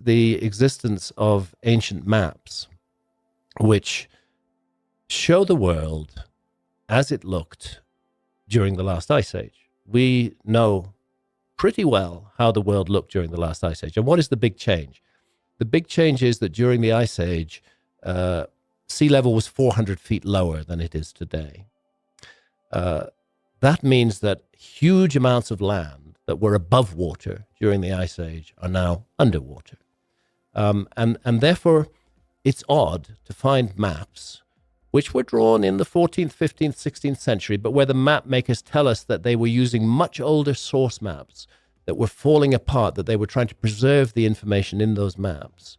the existence of ancient maps which show the world as it looked during the last ice age. We know pretty well how the world looked during the last ice age. And what is the big change? The big change is that during the ice age, sea level was 400 feet lower than it is today. That means that huge amounts of land that were above water during the ice age are now underwater. And therefore, it's odd to find maps which were drawn in the 14th, 15th, 16th century, but where the map makers tell us that they were using much older source maps that were falling apart, that they were trying to preserve the information in those maps,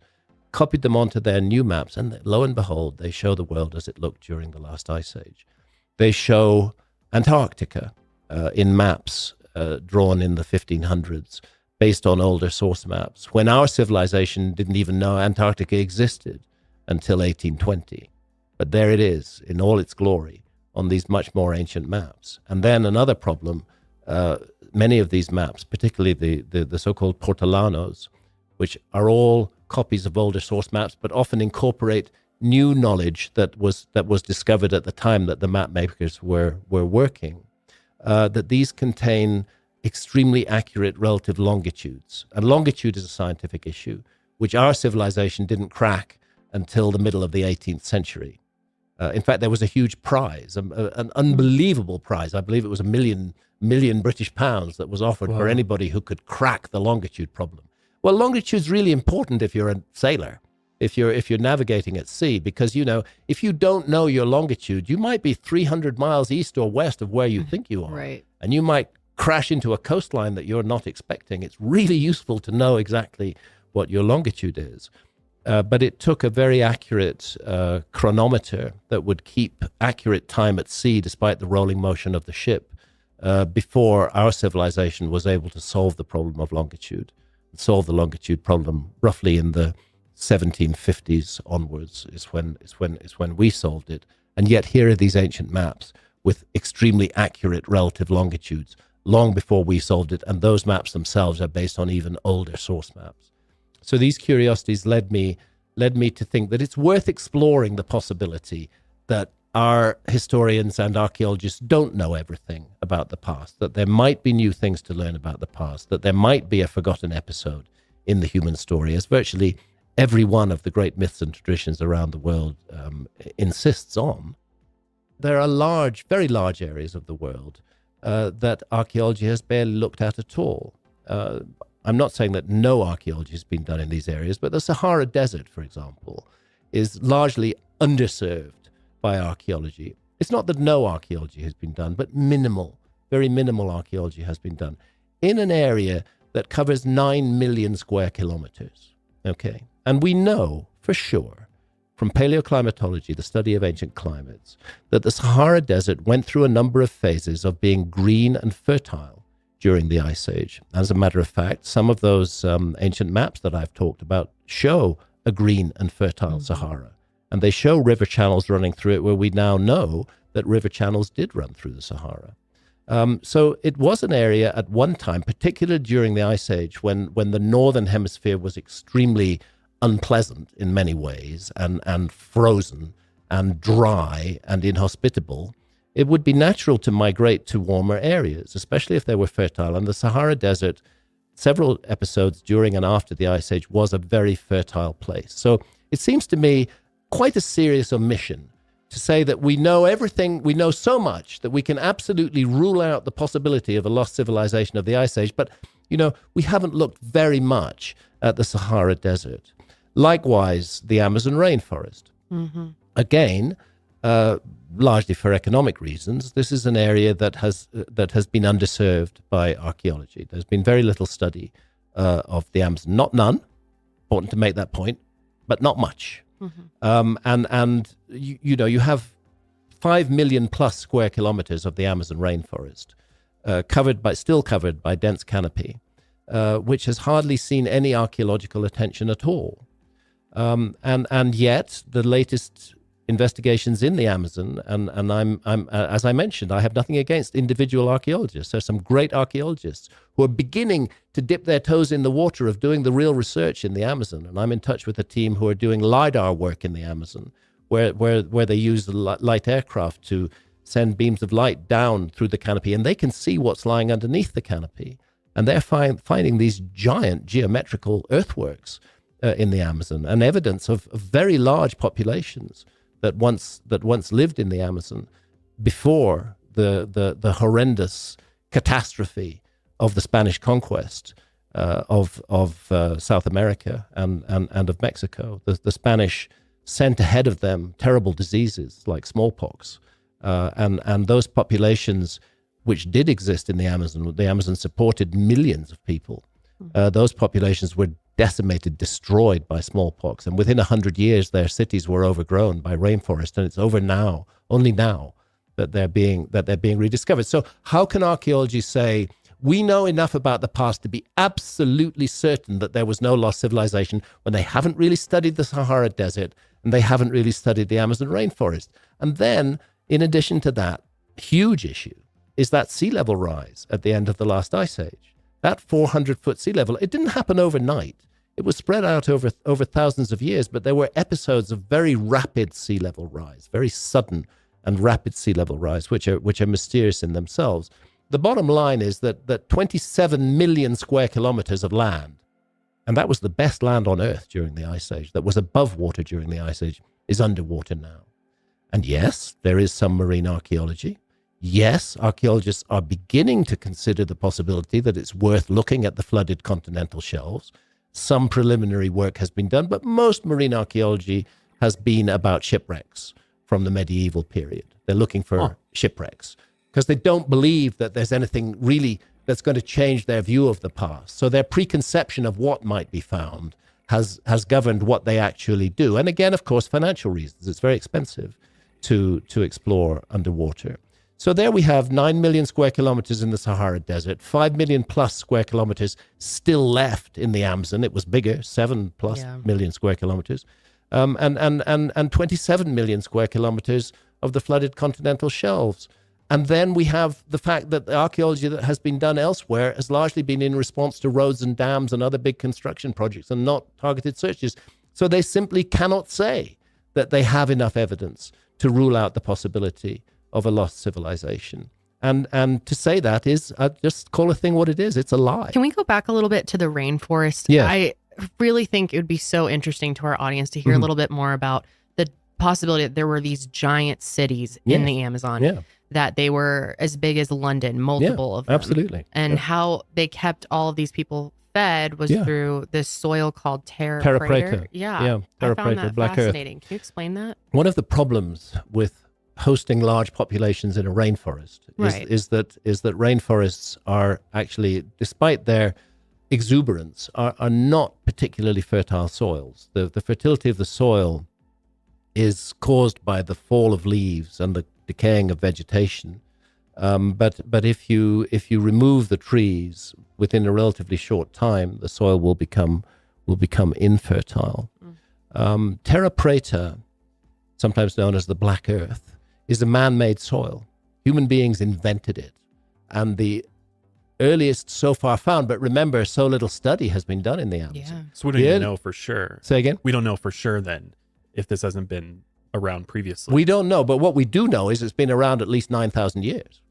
copied them onto their new maps, and lo and behold, they show the world as it looked during the last ice age. They show Antarctica in maps drawn in the 1500s, based on older source maps, when our civilization didn't even know Antarctica existed until 1820. But there it is in all its glory on these much more ancient maps. And then another problem, many of these maps, particularly the so-called portolanos, which are all copies of older source maps, but often incorporate new knowledge that was discovered at the time that the map makers were working, that these contain extremely accurate relative longitudes. And longitude is a scientific issue, which our civilization didn't crack until the middle of the 18th century. In fact, there was a huge prize, an unbelievable prize. I believe it was $1 million British pounds that was offered for anybody who could crack the longitude problem. Well, longitude's really important if you're a sailor, if you're navigating at sea, because, you know, if you don't know your longitude, you might be 300 miles east or west of where you think you are. Right. And you might crash into a coastline that you're not expecting. It's really useful to know exactly what your longitude is. But it took a very accurate chronometer that would keep accurate time at sea despite the rolling motion of the ship before our civilization was able to solve the problem of longitude. Solve the longitude problem roughly in the 1750s onwards is when we solved it. And yet here are these ancient maps with extremely accurate relative longitudes long before we solved it. And those maps themselves are based on even older source maps. So these curiosities led me to think that it's worth exploring the possibility that our historians and archaeologists don't know everything about the past, that there might be new things to learn about the past, that there might be a forgotten episode in the human story, as virtually every one of the great myths and traditions around the world insists on. There are very large areas of the world that archaeology has barely looked at all. I'm not saying that no archaeology has been done in these areas, but the Sahara Desert, for example, is largely underserved by archaeology. It's not that no archaeology has been done, but very minimal archaeology has been done in an area that covers 9 million square kilometers. Okay. And we know for sure from paleoclimatology, the study of ancient climates, that the Sahara Desert went through a number of phases of being green and fertile during the Ice Age. As a matter of fact, some of those ancient maps that I've talked about show a green and fertile Sahara. And they show river channels running through it where we now know that river channels did run through the Sahara. So it was an area at one time, particularly during the Ice Age, when the northern hemisphere was extremely unpleasant in many ways and frozen and dry and inhospitable. It would be natural to migrate to warmer areas, especially if they were fertile. And the Sahara Desert, several episodes during and after the Ice Age, was a very fertile place. So it seems to me quite a serious omission to say that we know everything, we know so much that we can absolutely rule out the possibility of a lost civilization of the Ice Age. But, you know, we haven't looked very much at the Sahara Desert. Likewise, the Amazon rainforest. Mm-hmm. Again, largely for economic reasons, this is an area that has been underserved by archaeology. There's been very little study of the Amazon. Not none, important to make that point, but not much. Mm-hmm. And you have 5 million plus square kilometers of the Amazon rainforest, still covered by dense canopy, which has hardly seen any archaeological attention at all. And yet the latest investigations in the Amazon, and I'm as I mentioned, I have nothing against individual archaeologists. There's some great archaeologists who are beginning to dip their toes in the water of doing the real research in the Amazon. And I'm in touch with a team who are doing LiDAR work in the Amazon, where they use the light aircraft to send beams of light down through the canopy, and they can see what's lying underneath the canopy. And they're finding these giant geometrical earthworks in the Amazon, and evidence of very large populations that once lived in the Amazon before the horrendous catastrophe of the Spanish conquest of South America and of Mexico. The Spanish sent ahead of them terrible diseases like smallpox, and those populations which did exist in the Amazon supported millions of people. Those populations were decimated, destroyed by smallpox, and within 100 years, their cities were overgrown by rainforest, and it's only now that they're being rediscovered. So, how can archaeology say we know enough about the past to be absolutely certain that there was no lost civilization when they haven't really studied the Sahara Desert and they haven't really studied the Amazon rainforest? And then, in addition to that, huge issue is that sea level rise at the end of the last ice age. That 400-foot sea level, it didn't happen overnight. It was spread out over thousands of years, but there were episodes of very rapid sea level rise, very sudden and rapid sea level rise, which are mysterious in themselves. The bottom line is that 27 million square kilometers of land, and that was the best land on Earth during the Ice Age, that was above water during the Ice Age, is underwater now. And yes, there is some marine archaeology. Yes, archaeologists are beginning to consider the possibility that it's worth looking at the flooded continental shelves. Some preliminary work has been done, but most marine archaeology has been about shipwrecks from the medieval period. They're looking for shipwrecks because they don't believe that there's anything really that's going to change their view of the past. So their preconception of what might be found has governed what they actually do. And again, of course, financial reasons. It's very expensive to explore underwater. So there we have 9 million square kilometers in the Sahara Desert, 5 million plus square kilometers still left in the Amazon. It was bigger, 7 plus million square kilometers, and 27 million square kilometers of the flooded continental shelves. And then we have the fact that the archaeology that has been done elsewhere has largely been in response to roads and dams and other big construction projects and not targeted searches. So they simply cannot say that they have enough evidence to rule out the possibility of a lost civilization. And to say that is, just call a thing what it is. It's a lie. Can we go back a little bit to the rainforest? Yeah. I really think it would be so interesting to our audience to hear a little bit more about the possibility that there were these giant cities in the Amazon, that they were as big as London, multiple of them. Absolutely. And how they kept all of these people fed was through this soil called terra preta. Yeah, I terra found preta, that Black Earth. fascinating. Can you explain that? One of the problems with hosting large populations in a rainforest is that rainforests are actually, despite their exuberance, are not particularly fertile soils. The fertility of the soil is caused by the fall of leaves and the decaying of vegetation. But if you remove the trees within a relatively short time, the soil will become infertile. Terra preta, sometimes known as the Black Earth, is a man-made soil. Human beings invented it. And the earliest so far found, but remember, so little study has been done in the Amazon. Yeah. So we don't even know for sure. Say again? We don't know for sure then if this hasn't been around previously. We don't know, but what we do know is it's been around at least 9,000 years.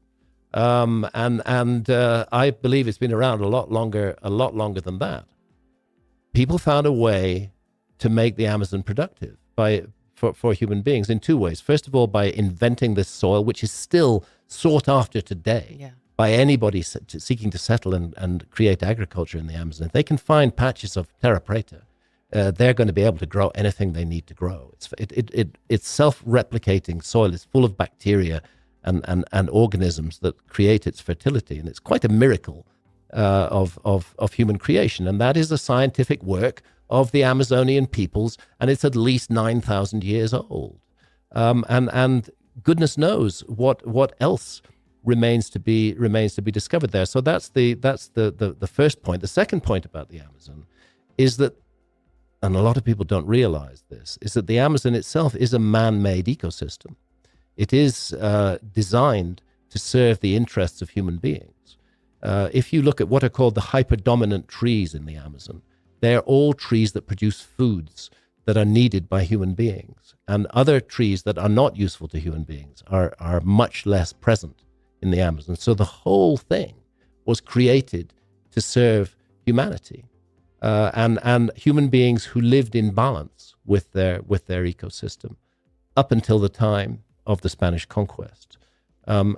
And I believe it's been around a lot longer than that. People found a way to make the Amazon productive for human beings in two ways. First of all, by inventing this soil, which is still sought after today by anybody seeking to settle and create agriculture in the Amazon. If they can find patches of terra preta, they're going to be able to grow anything they need to grow. It's self-replicating soil. It's full of bacteria and organisms that create its fertility, and it's quite a miracle of human creation. And that is the scientific work of the Amazonian peoples, and it's at least 9,000 years old. And goodness knows what else remains to be discovered there. So that's the first point. The second point about the Amazon is that and a lot of people don't realize this, is that the Amazon itself is a man-made ecosystem. It is designed to serve the interests of human beings. If you look at what are called the hyperdominant trees in the Amazon, they're all trees that produce foods that are needed by human beings. And other trees that are not useful to human beings are much less present in the Amazon. So the whole thing was created to serve humanity and human beings who lived in balance with their ecosystem up until the time of the Spanish conquest. Again,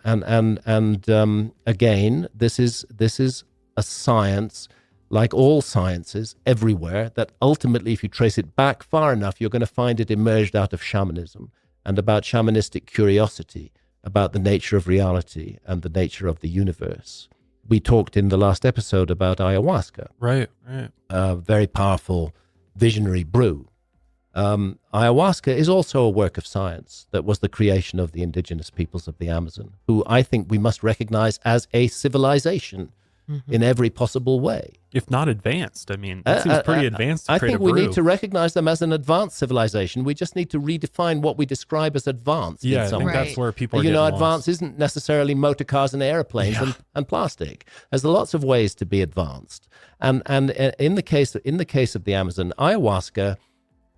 this is a science, like all sciences everywhere, that ultimately, if you trace it back far enough, you're going to find it emerged out of shamanism and about shamanistic curiosity about the nature of reality and the nature of the universe. We talked in the last episode about ayahuasca. Right. A very powerful visionary brew. Ayahuasca is also a work of science that was the creation of the indigenous peoples of the Amazon, who I think we must recognize as a civilization in every possible way. If not advanced. I mean, that seems pretty advanced to I create think a we brew. need to recognize them as an advanced civilization. We just need to redefine what we describe as advanced. Yeah, in I some think way. that's where people are You know, getting advanced lost. isn't necessarily motor cars and airplanes and plastic. There's lots of ways to be advanced. And in the case of the Amazon, ayahuasca,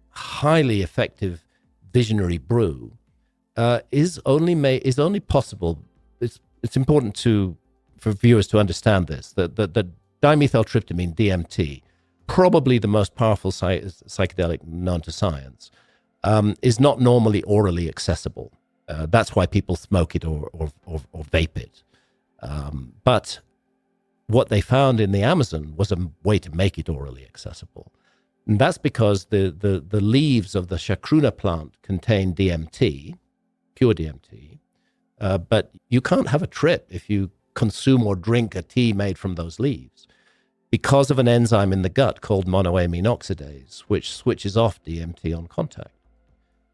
highly effective visionary brew, is only possible. It's important for viewers to understand this, that dimethyltryptamine, DMT, probably the most powerful psychedelic known to science, is not normally orally accessible. That's why people smoke it or vape it. But what they found in the Amazon was a way to make it orally accessible. And that's because the leaves of the chacruna plant contain DMT, pure DMT, but you can't have a trip if you consume or drink a tea made from those leaves, because of an enzyme in the gut called monoamine oxidase, which switches off DMT on contact.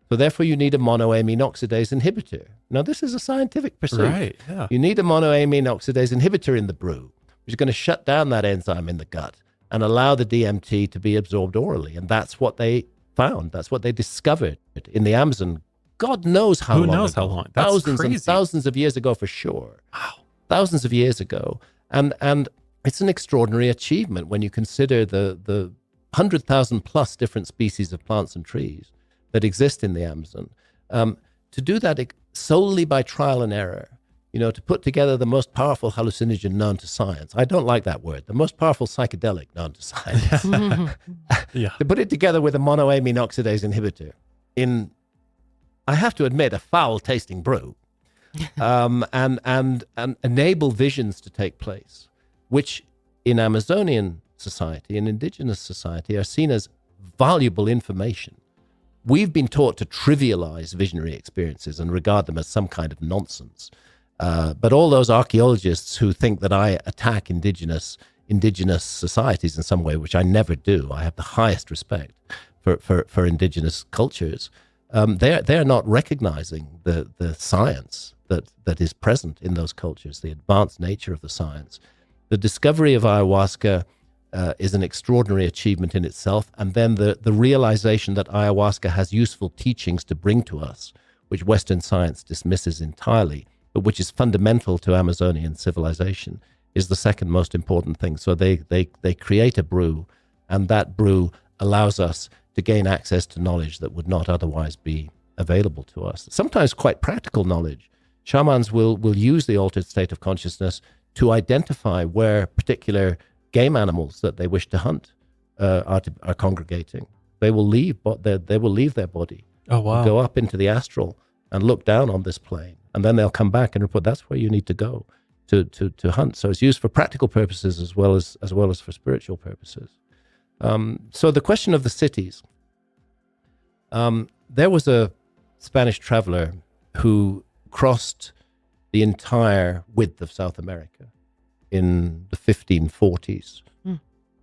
So therefore you need a monoamine oxidase inhibitor. Now this is a scientific pursuit. Right, yeah. You need a monoamine oxidase inhibitor in the brew, which is going to shut down that enzyme in the gut and allow the DMT to be absorbed orally. And that's what they found. That's what they discovered in the Amazon. God knows how long. Who knows ago. how long? That's thousands crazy. and thousands of years ago for sure. Wow. Thousands of years ago. And it's an extraordinary achievement when you consider the 100,000 plus different species of plants and trees that exist in the Amazon. To do that solely by trial and error, to put together the most powerful hallucinogen known to science. I don't like that word, the most powerful psychedelic known to science. Yeah. To put it together with a monoamine oxidase inhibitor in, I have to admit, a foul tasting brew. And enable visions to take place, which in Amazonian society and indigenous society are seen as valuable information. We've been taught to trivialize visionary experiences and regard them as some kind of nonsense. But all those archaeologists who think that I attack indigenous societies in some way, which I never do, I have the highest respect for indigenous cultures. They're not recognizing the science that is present in those cultures, the advanced nature of the science. The discovery of ayahuasca is an extraordinary achievement in itself, and then the realization that ayahuasca has useful teachings to bring to us, which Western science dismisses entirely, but which is fundamental to Amazonian civilization, is the second most important thing. So they create a brew, and that brew allows us to gain access to knowledge that would not otherwise be available to us. Sometimes quite practical knowledge. Shamans will use the altered state of consciousness to identify where particular game animals that they wish to hunt are congregating. They will leave their body. Oh, wow. Go up into the astral and look down on this plane, and then they'll come back and report that's where you need to go to hunt. So it's used for practical purposes as well as for spiritual purposes. So the question of the cities. There was a Spanish traveler who crossed the entire width of South America in the 1540s,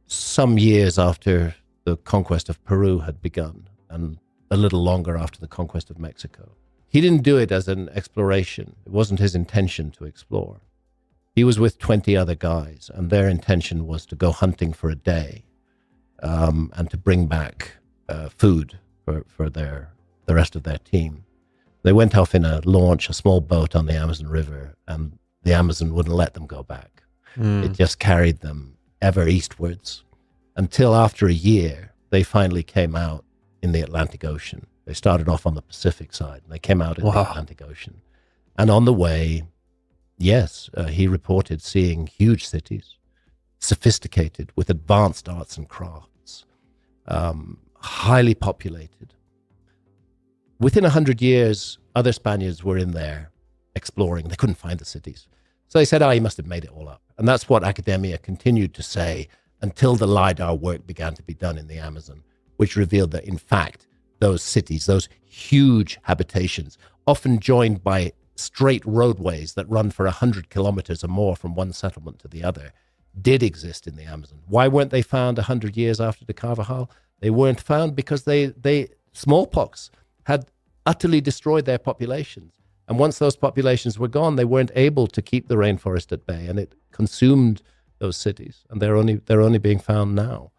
some years after the conquest of Peru had begun, and a little longer after the conquest of Mexico. He didn't do it as an exploration. It wasn't his intention to explore. He was with 20 other guys, and their intention was to go hunting for a day. and to bring back food for the rest of their team. They went off in a launch, a small boat on the Amazon River, and the Amazon wouldn't let them go back. It just carried them ever eastwards until after a year, they finally came out in the Atlantic Ocean. They started off on the Pacific side, and they came out in the Atlantic Ocean. And on the way, yes, he reported seeing huge cities, sophisticated with advanced arts and crafts, highly populated. Within 100 years, other Spaniards were in there exploring. They couldn't find the cities. So they said, he must have made it all up. And that's what academia continued to say until the LiDAR work began to be done in the Amazon, which revealed that, in fact, those cities, those huge habitations, often joined by straight roadways that run for 100 kilometers or more from one settlement to the other, did exist in the Amazon. Why weren't they found 100 years after the Carvajal? They weren't found because smallpox had utterly destroyed their populations. And once those populations were gone, they weren't able to keep the rainforest at bay, and it consumed those cities. And they're only being found now.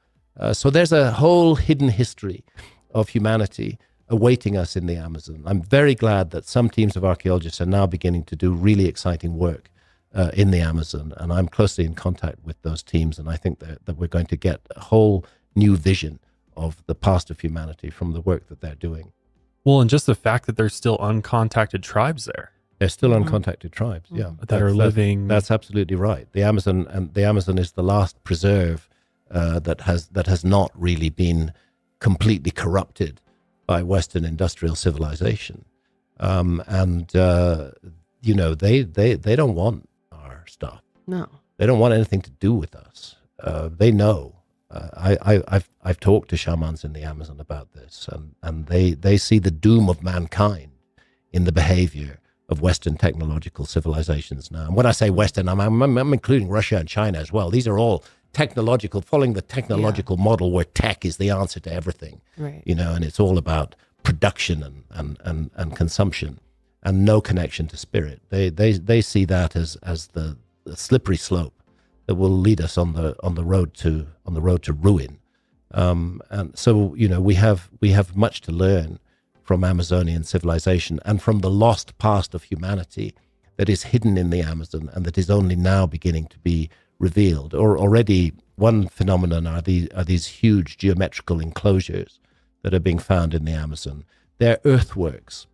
So there's a whole hidden history of humanity awaiting us in the Amazon. I'm very glad that some teams of archaeologists are now beginning to do really exciting work in the Amazon, and I'm closely in contact with those teams, and I think that we're going to get a whole new vision of the past of humanity from the work that they're doing. Well, and just the fact that there's still uncontacted tribes there. They're still uncontacted tribes, yeah. That are living. That's absolutely right. The Amazon is the last preserve that has not really been completely corrupted by Western industrial civilization. They don't want our stuff. No. They don't want anything to do with us. They know. I've talked to shamans in the Amazon about this, and they see the doom of mankind in the behavior of Western technological civilizations now. And when I say Western, I'm including Russia and China as well. These are all technological, following the technological model where tech is the answer to everything. Right. And it's all about production and consumption and no connection to spirit. They see that as the slippery slope that will lead us on the road to ruin. And so we have much to learn from Amazonian civilization and from the lost past of humanity that is hidden in the Amazon and that is only now beginning to be revealed. Or already one phenomenon are these huge geometrical enclosures that are being found in the Amazon. They're earthworks.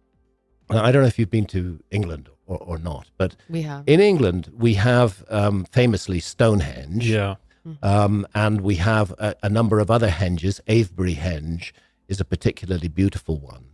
Now, I don't know if you've been to England or not, but we have. In England we have famously Stonehenge. Yeah. And we have a number of other henges. Avebury Henge is a particularly beautiful one.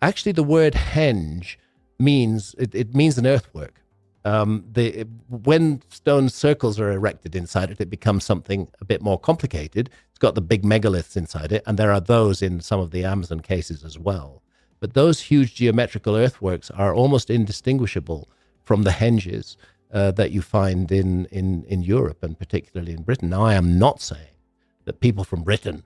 Actually, the word henge means an earthwork. When stone circles are erected inside it, it becomes something a bit more complicated. It's got the big megaliths inside it, and there are those in some of the Amazon cases as well. But those huge geometrical earthworks are almost indistinguishable from the henges that you find in Europe and particularly in Britain. Now, I am not saying that people from Britain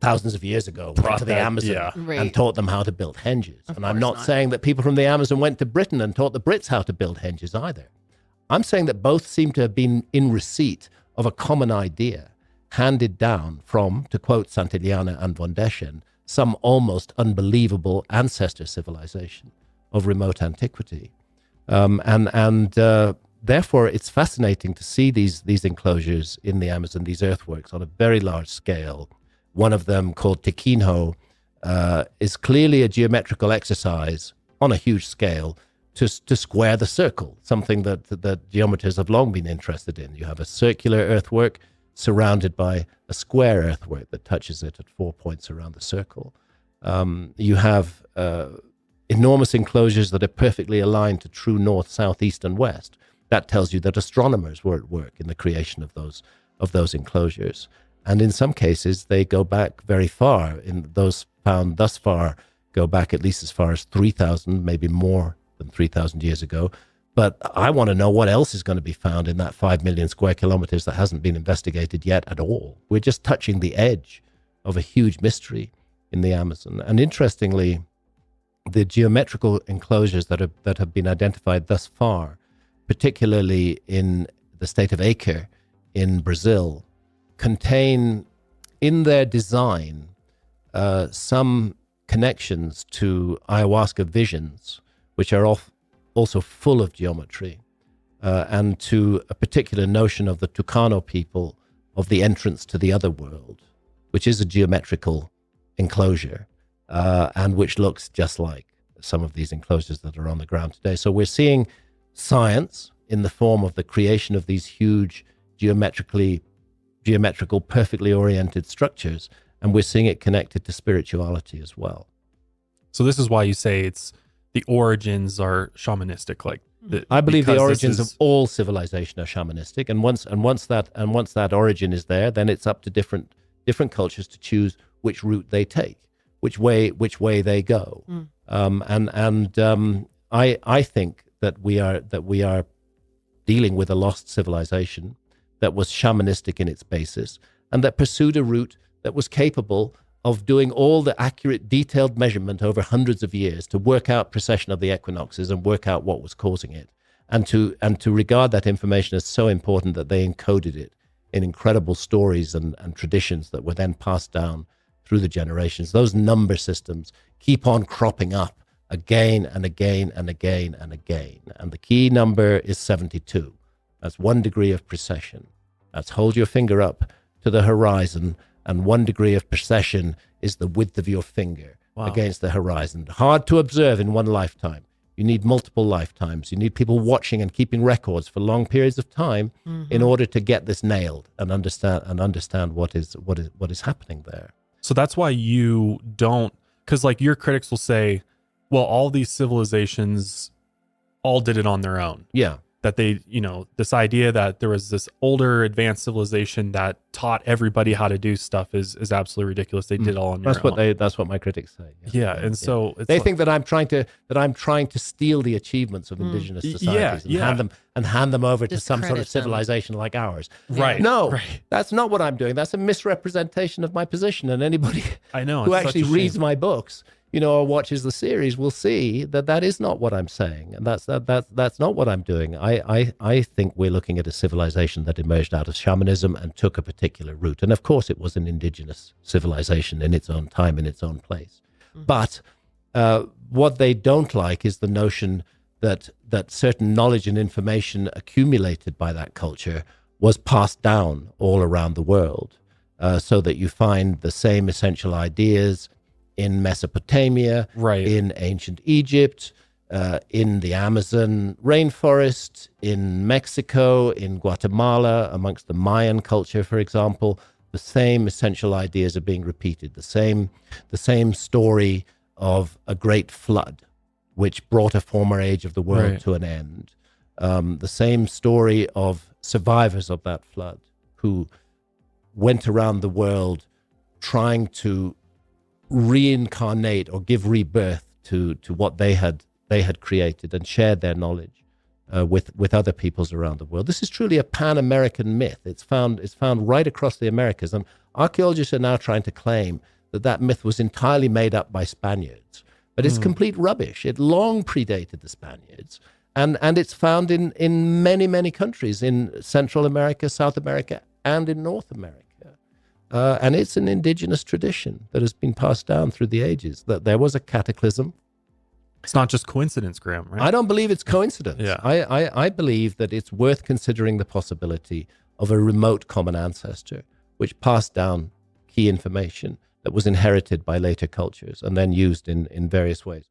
thousands of years ago went to the Amazon and taught them how to build henges. And I'm not saying that people from the Amazon went to Britain and taught the Brits how to build henges either. I'm saying that both seem to have been in receipt of a common idea handed down from, to quote Santillana and von Deschen, some almost unbelievable ancestor civilization of remote antiquity. Therefore, it's fascinating to see these enclosures in the Amazon, these earthworks on a very large scale. One of them, called Tequinho, is clearly a geometrical exercise on a huge scale to square the circle, something that geometers have long been interested in. You have a circular earthwork surrounded by a square earthwork that touches it at 4 points around the circle. You have enormous enclosures that are perfectly aligned to true north, south, east, and west. That tells you that astronomers were at work in the creation of those enclosures. And in some cases, they go back very far. In those found thus far, go back at least as far as 3,000, maybe more than 3,000 years ago. But I want to know what else is going to be found in that 5 million square kilometers that hasn't been investigated yet at all. We're just touching the edge of a huge mystery in the Amazon. And interestingly, the geometrical enclosures that have been identified thus far, particularly in the state of Acre in Brazil, contain in their design some connections to ayahuasca visions, which are also full of geometry, and to a particular notion of the Tucano people of the entrance to the other world, which is a geometrical enclosure, and which looks just like some of these enclosures that are on the ground today. So we're seeing science in the form of the creation of these huge geometrical, perfectly oriented structures, and we're seeing it connected to spirituality as well. So this is why you say it's the origins are shamanistic. Like I believe the origins of all civilization are shamanistic, and once that origin is there, then it's up to different cultures to choose which route they take, which way they go. I think that we are dealing with a lost civilization that was shamanistic in its basis, and that pursued a route that was capable of doing all the accurate, detailed measurement over hundreds of years to work out precession of the equinoxes and work out what was causing it, and to regard that information as so important that they encoded it in incredible stories and traditions that were then passed down through the generations. Those number systems keep on cropping up again and again and again and again. And the key number is 72. That's 1 degree of precession. That's hold your finger up to the horizon, and 1 degree of precession is the width of your finger against the horizon. Hard to observe in one lifetime. You need multiple lifetimes. You need people watching and keeping records for long periods of time in order to get this nailed and understand what is happening there. So that's why you don't, because like your critics will say, well, all these civilizations all did it on their own. Yeah. That they, this idea that there was this older advanced civilization that taught everybody how to do stuff is absolutely ridiculous. They did it all on their own. That's what my critics say. Yeah. And so they think that I'm trying to steal the achievements of indigenous societies and hand them over to some sort of civilization like ours. Right. No, that's not what I'm doing. That's a misrepresentation of my position. And anybody who actually reads my books, or watches the series will see that is not what I'm saying, and that's not what I'm doing. I think we're looking at a civilization that emerged out of shamanism and took a particular route, and of course it was an indigenous civilization in its own time, in its own place. But what they don't like is the notion that certain knowledge and information accumulated by that culture was passed down all around the world, so that you find the same essential ideas in Mesopotamia, in ancient Egypt, in the Amazon rainforest, in Mexico, in Guatemala, amongst the Mayan culture, for example. The same essential ideas are being repeated. The same story of a great flood, which brought a former age of the world to an end. The same story of survivors of that flood who went around the world trying to reincarnate or give rebirth to what they had created and shared their knowledge with other peoples around the world. This is truly a pan-American myth. It's found right across the Americas, and archaeologists are now trying to claim that myth was entirely made up by Spaniards, but it's complete rubbish. It long predated the Spaniards, and it's found in many countries in Central America, South America, and in North America. And it's an indigenous tradition that has been passed down through the ages, that there was a cataclysm. It's not just coincidence, Graham, right? I don't believe it's coincidence. Yeah. I believe that it's worth considering the possibility of a remote common ancestor, which passed down key information that was inherited by later cultures and then used in various ways.